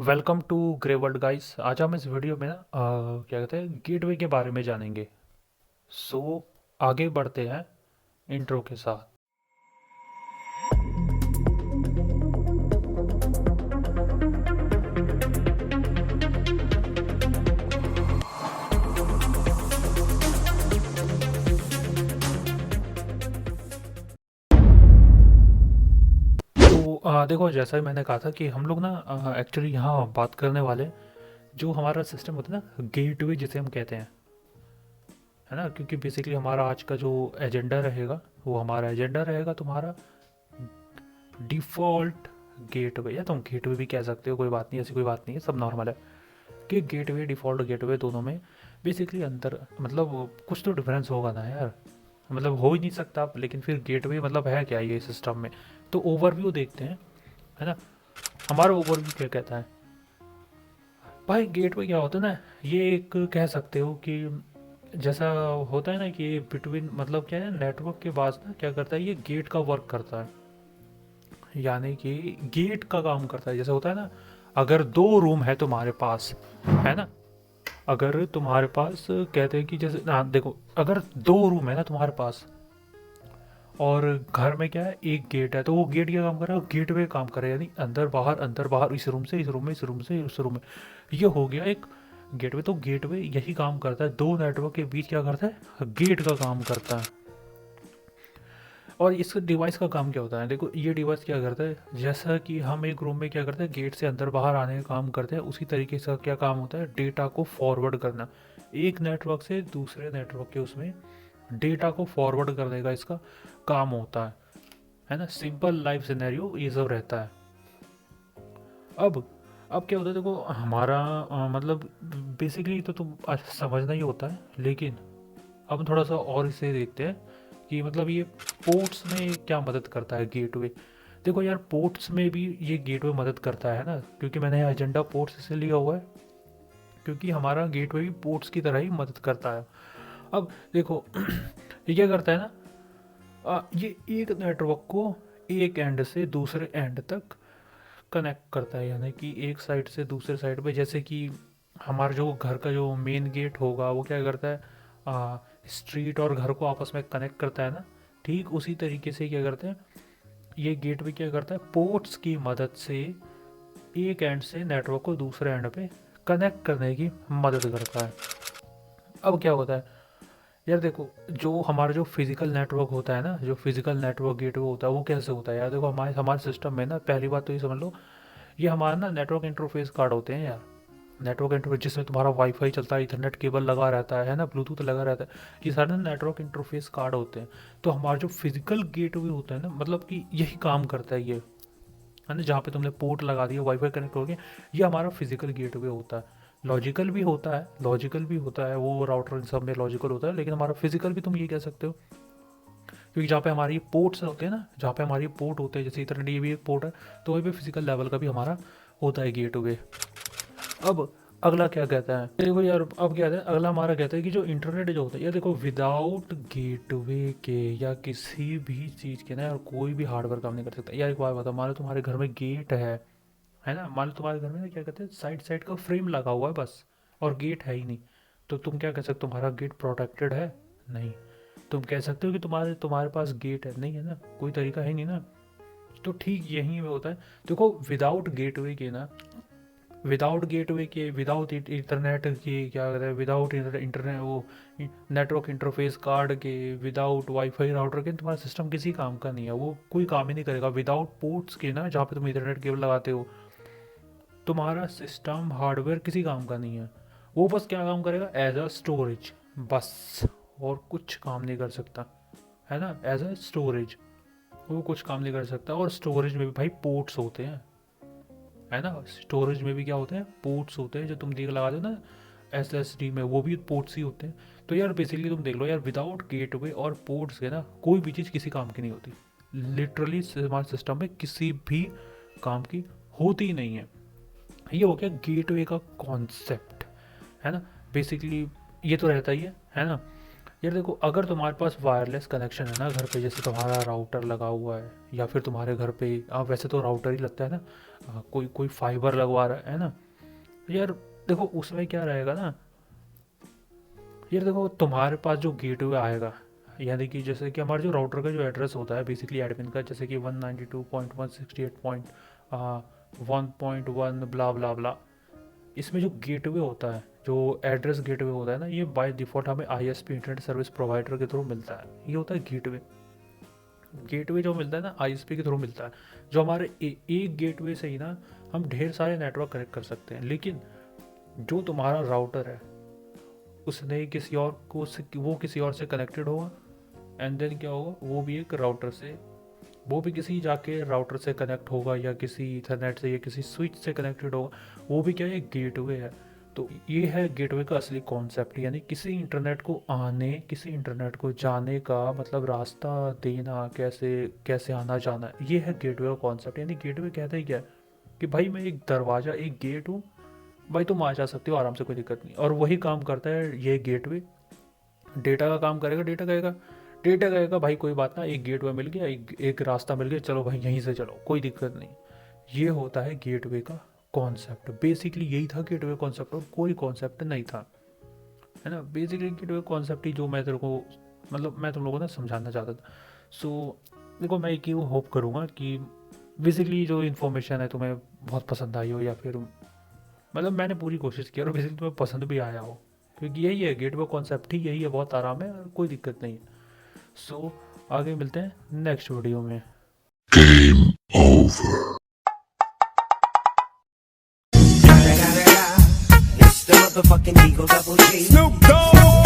Welcome to Grey World guys. आज हम इस वीडियो में ना क्या कहते हैं गेटवे के बारे में जानेंगे। सो आगे बढ़ते हैं इंट्रो के साथ। तो देखो, जैसा ही मैंने कहा था कि हम लोग ना एक्चुअली यहाँ बात करने वाले जो हमारा सिस्टम होता है ना, गेटवे जिसे हम कहते हैं, है ना। क्योंकि बेसिकली हमारा आज का जो एजेंडा रहेगा वो हमारा एजेंडा रहेगा तुम्हारा डिफ़ॉल्ट गेटवे, या तुम गेटवे भी कह सकते हो, कोई बात नहीं, ऐसी कोई बात नहीं है, सब नॉर्मल है। कि गेटवे डिफ़ॉल्ट गेटवे दोनों में बेसिकली अंतर, मतलब कुछ तो डिफरेंस होगा ना यार। मतलब हो ही नहीं सकता, लेकिन फिर गेटवे मतलब है क्या ये सिस्टम में। तो ओवरव्यू देखते हैं, है ना। हमारा ओवरव्यू क्या कहता है भाई। गेटवे क्या होता है ना, ये एक कह सकते हो कि जैसा होता है ना कि बिटवीन, मतलब क्या है, नेटवर्क के बाद ना क्या करता है, ये गेट का वर्क करता है। यानी कि गेट का काम करता है। जैसे होता है ना, अगर दो रूम है तुम्हारे पास, है ना। अगर तुम्हारे पास कहते हैं कि जैसे, हाँ देखो, अगर दो रूम है ना तुम्हारे पास और घर में क्या है, एक गेट है, तो वो गेट क्या काम कर रहा है, गेट वे काम कर रहा है। यानी अंदर बाहर, इस रूम से इस रूम में, इस रूम से उस रूम में। ये हो गया एक गेटवे। तो गेटवे यही काम करता है, दो नेटवर्क के बीच क्या करता है, गेट का काम करता है। और इस डिवाइस का काम क्या होता है, देखो ये डिवाइस क्या करता है, जैसा कि हम एक रूम में क्या करते हैं, गेट से अंदर बाहर आने का काम करते हैं, उसी तरीके से क्या काम होता है, डेटा को फॉरवर्ड करना एक नेटवर्क से दूसरे नेटवर्क के उसमें डेटा को फॉरवर्ड करने का इसका काम होता है ना। सिंपल लाइफ सिनेरियो ये सब रहता है। अब अब क्या होता है, देखो हमारा मतलब बेसिकली तो तुम समझना ही होता है, लेकिन अब थोड़ा सा और इसे देखते हैं कि मतलब ये पोर्ट्स में क्या मदद करता है गेटवे। देखो यार, पोर्ट्स में भी ये गेटवे मदद करता है ना, क्योंकि मैंने एजेंडा पोर्ट्स से लिया हुआ है, क्योंकि हमारा गेटवे भी पोर्ट्स की तरह ही मदद करता है। अब देखो ये क्या करता है ना, ये एक नेटवर्क को एक एंड से दूसरे एंड तक कनेक्ट करता है। यानी कि एक साइड से दूसरे साइड पे, जैसे कि हमारा जो घर का जो मेन गेट होगा वो क्या करता है, स्ट्रीट और घर को आपस में कनेक्ट करता है ना। ठीक उसी तरीके से क्या करते हैं, ये गेट भी क्या करता है, पोर्ट्स की मदद से एक एंड से नेटवर्क को दूसरे एंड पे कनेक्ट करने की मदद करता है। अब क्या होता है यार, देखो जो हमारा जो फिजिकल नेटवर्क होता है ना, जो फिजिकल नेटवर्क गेटवे होता है वो कैसे होता है यार। देखो हमारे हमारे सिस्टम में ना, पहली बात तो ये समझ लो, ये हमारा ना नेटवर्क इंटरफेस कार्ड होते हैं यार। नेटवर्क इंटरफेस जिसमें तुम्हारा वाईफाई चलता है, इथरनेट केबल लगा रहता है ना, ब्लूटूथ लगा रहता है, ये सारे ना नेटवर्क इंटरफेस कार्ड होते हैं। तो हमारा जो फिजिकल गेटवे होता है ना, मतलब कि यही काम करता है ये, है ना। जहाँ पे तुमने पोर्ट लगा दिया, वाईफाई कनेक्ट हो गया, ये हमारा फिजिकल गेटवे होता है। लॉजिकल भी होता है, लॉजिकल भी होता है, वो राउटर इन सब में लॉजिकल होता है, लेकिन हमारा फिजिकल भी तुम ये कह सकते हो। क्योंकि जहाँ पे हमारी पोर्ट्स होते हैं ना, जहाँ पे हमारी पोर्ट होते हैं, जैसे इथरनेट ये भी एक पोर्ट है, तो वहीं पे फिजिकल लेवल का भी हमारा होता है गेटवे। अब अगला क्या कहता है, देखो यार, अब क्या कहता है, अगला हमारा कहता है कि जो इंटरनेट जो होता है यार, देखो विदाउट गेटवे के या किसी भी चीज़ के ना यार, कोई भी हार्डवेयर काम नहीं कर सकता यार। एक बात बता, मान लो तुम्हारे घर में गेट है ना, मान लो तुम्हारे घर में ना क्या कहते हैं, साइड साइड का फ्रेम लगा हुआ है बस, और गेट है ही नहीं, तो तुम क्या कह सकते हो, तुम्हारा गेट प्रोटेक्टेड है? नहीं। तुम कह सकते हो कि तुम्हारे तुम्हारे पास गेट है? नहीं है ना, कोई तरीका है नहीं ना। तो ठीक यही में होता है। देखो विदाउट गेटवे के ना, विदाउट गेटवे के, विदाउट इंटरनेट के, क्या कहते हैं, विदाउट इंटरनेट वो नेटवर्क इंटरफेस कार्ड के, विदाउट वाईफाई राउटर के, तुम्हारा सिस्टम किसी काम का नहीं है, वो कोई काम ही नहीं करेगा। विदाउट पोर्ट्स के ना, जहाँ पे तुम इंटरनेट केबल लगाते हो, तुम्हारा सिस्टम हार्डवेयर किसी काम का नहीं है। वो बस क्या काम करेगा, एज अ स्टोरेज बस, और कुछ काम नहीं कर सकता, है ना। एज अ स्टोरेज वो कुछ काम नहीं कर सकता। और स्टोरेज में भी भाई पोर्ट्स होते हैं, है ना। स्टोरेज में भी क्या होते हैं, पोर्ट्स होते हैं, जो तुम देख लगा दो ना SSD में, वो भी पोर्ट्स ही होते हैं। तो यार बेसिकली तुम देख लो यार, विदाउट गेटवे और पोर्ट्स के ना, कोई भी चीज़ किसी काम की नहीं होती। लिटरली हमारे सिस्टम में किसी भी काम की होती ही नहीं है। ये हो गया गेटवे का कॉन्सेप्ट, है ना। बेसिकली ये तो रहता ही है ना। यार देखो, अगर तुम्हारे पास वायरलेस कनेक्शन है ना घर पे, जैसे तुम्हारा राउटर लगा हुआ है, या फिर तुम्हारे घर पे वैसे तो राउटर ही लगता है ना, कोई कोई फाइबर लगवा रहा है ना, तो यार देखो उसमें क्या रहेगा ना, यार देखो तुम्हारे पास जो गेटवे आएगा, यानी कि जैसे कि हमारे जो राउटर का जो एड्रेस होता है बेसिकली एडमिन का, जैसे कि 192.168.1.1 ब्ला ब्ला ब्ला, इसमें जो गेटवे होता है, जो एड्रेस गेटवे होता है ना, ये बाय डिफ़ॉल्ट हमें आईएसपी इंटरनेट सर्विस प्रोवाइडर के थ्रू मिलता है। ये होता है गेटवे। गेटवे जो मिलता है ना आईएसपी के थ्रू मिलता है, जो हमारे एक गेटवे से ही ना हम ढेर सारे नेटवर्क कनेक्ट कर सकते हैं। लेकिन जो तुम्हारा राउटर है उसने किसी और को वो किसी और से कनेक्टेड होगा, एंड देन क्या होगा, वो भी एक राउटर से, वो भी किसी जाके राउटर से कनेक्ट होगा, या किसी ईथरनेट से या किसी स्विच से कनेक्टेड होगा। वो भी क्या है, गेटवे है। तो ये है गेटवे का असली कॉन्सेप्ट, यानी किसी इंटरनेट को आने, किसी इंटरनेट को जाने का मतलब रास्ता देना, कैसे कैसे आना जाना, ये है गेटवे का कॉन्सेप्ट। यानी गेटवे कहता ही क्या है कि भाई मैं एक दरवाज़ा, एक गेट हूँ, भाई तुम आ जा सकते हो आराम से, कोई दिक्कत नहीं। और वही काम करता है ये गेटवे, डेटा का काम करेगा, डेटा कहेगा भाई कोई बात ना, एक गेटवे मिल गया, एक रास्ता मिल गया, चलो भाई यहीं से चलो, कोई दिक्कत नहीं। ये होता है गेटवे का कॉन्सेप्ट। बेसिकली यही था गेटवे कॉन्सेप्ट, और कोई कॉन्सेप्ट नहीं था, है ना। बेसिकली गेटवे कॉन्सेप्ट ही जो मैं तेरे को, मतलब मैं तुम लोगों को ना समझाना चाहता था। सो देखो, मैं एक ही होप करूँगा कि बेसिकली जो इन्फॉर्मेशन है तुम्हें बहुत पसंद आई हो, या फिर मतलब मैंने पूरी कोशिश की और बेसिकली तुम्हें पसंद भी आया हो, क्योंकि यही है गेटवे कॉन्सेप्ट ही यही है, बहुत आराम है और कोई दिक्कत नहीं है। सो आगे मिलते हैं नेक्स्ट वीडियो में। Game over. It's the motherfucking Eagle Double G. Snoop Dogg.